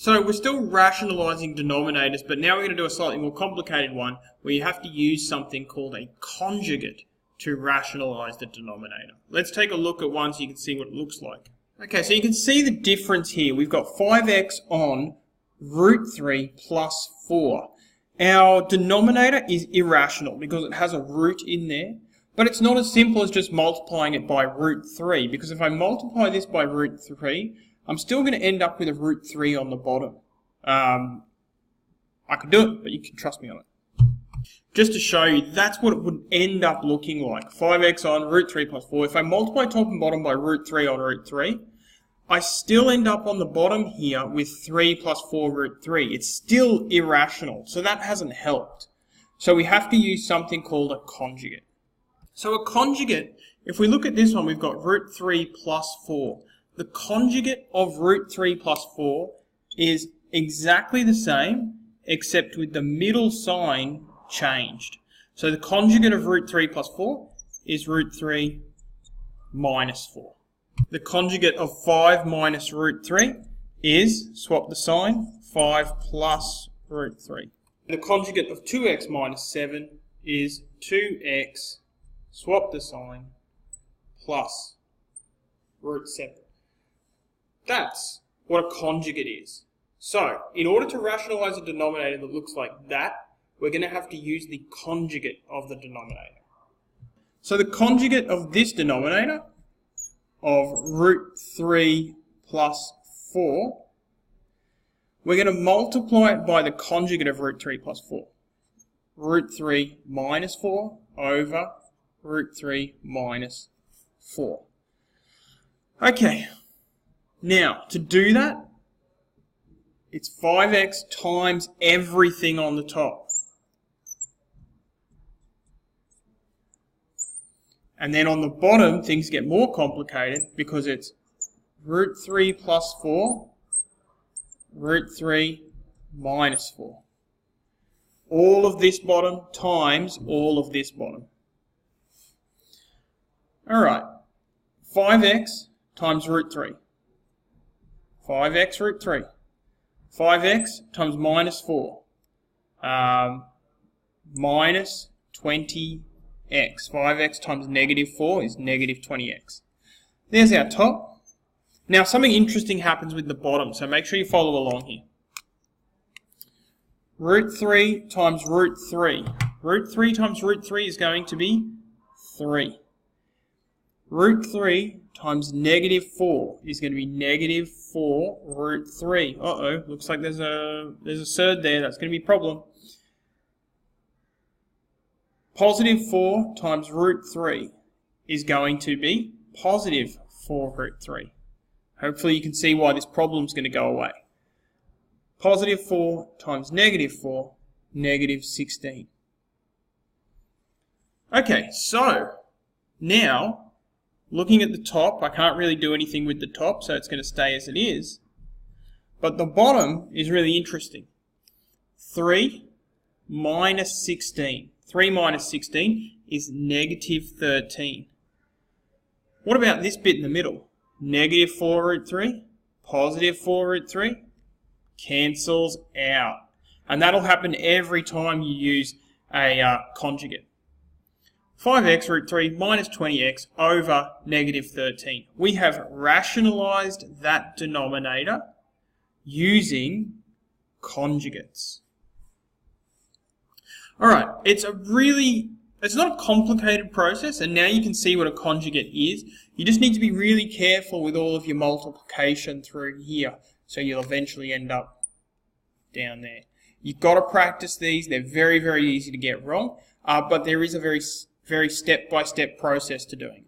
So we're still rationalising denominators, but now we're going to do a slightly more complicated one where you have to use something called a conjugate to rationalise the denominator. Let's take a look at one so you can see what it looks like. Okay, so you can see the difference here. We've got 5x on root 3 plus 4. Our denominator is irrational because it has a root in there, but it's not as simple as just multiplying it by root 3, because if I multiply this by root 3, I'm still going to end up with a root 3 on the bottom. I could do it, but you can trust me on it. Just to show you, that's what it would end up looking like. 5x on root 3 plus 4. If I multiply top and bottom by root 3 on root 3, I still end up on the bottom here with 3 plus 4 root 3. It's still irrational, so that hasn't helped. So we have to use something called a conjugate. So a conjugate, if we look at this one, we've got root 3 plus 4. The conjugate of root 3 plus 4 is exactly the same, except with the middle sign changed. So the conjugate of root 3 plus 4 is root 3 minus 4. The conjugate of 5 minus root 3 is, swap the sign, 5 plus root 3. The conjugate of 2x minus 7 is 2x, swap the sign, plus root 7. That's what a conjugate is. So, in order to rationalise a denominator that looks like that, we're going to have to use the conjugate of the denominator. So the conjugate of this denominator, of root 3 plus 4, we're going to multiply it by the conjugate of root 3 plus 4. Root 3 minus 4 over root 3 minus 4. Okay. Now, to do that, it's 5x times everything on the top. And then on the bottom, things get more complicated because it's root 3 plus 4, root 3 minus 4. All of this bottom times all of this bottom. Alright, 5x times root 3. 5x root 3. 5x times minus 4. Minus 20x. 5x times negative 4 is negative 20x. There's our top. Now something interesting happens with the bottom, so make sure you follow along here. Root 3 times root 3. Root 3 times root 3 is going to be 3. Root 3 times negative 4 is going to be negative 4 root 3. Uh-oh, looks like there's a surd there. That's going to be a problem. Positive 4 times root 3 is going to be positive 4 root 3. Hopefully you can see why this problem is going to go away. Positive 4 times negative 4, negative 16. Okay, so now, looking at the top, I can't really do anything with the top, so it's going to stay as it is. But the bottom is really interesting. 3 minus 16. 3 minus 16 is negative 13. What about this bit in the middle? Negative 4 root 3, positive 4 root 3, cancels out. And that'll happen every time you use a conjugate. 5x root 3 minus 20x over negative 13. We have rationalised that denominator using conjugates. Alright, it's not a complicated process, and now you can see what a conjugate is. You just need to be really careful with all of your multiplication through here, so you'll eventually end up down there. You've got to practice these. They're very, very easy to get wrong, but there is a very step-by-step process to doing it.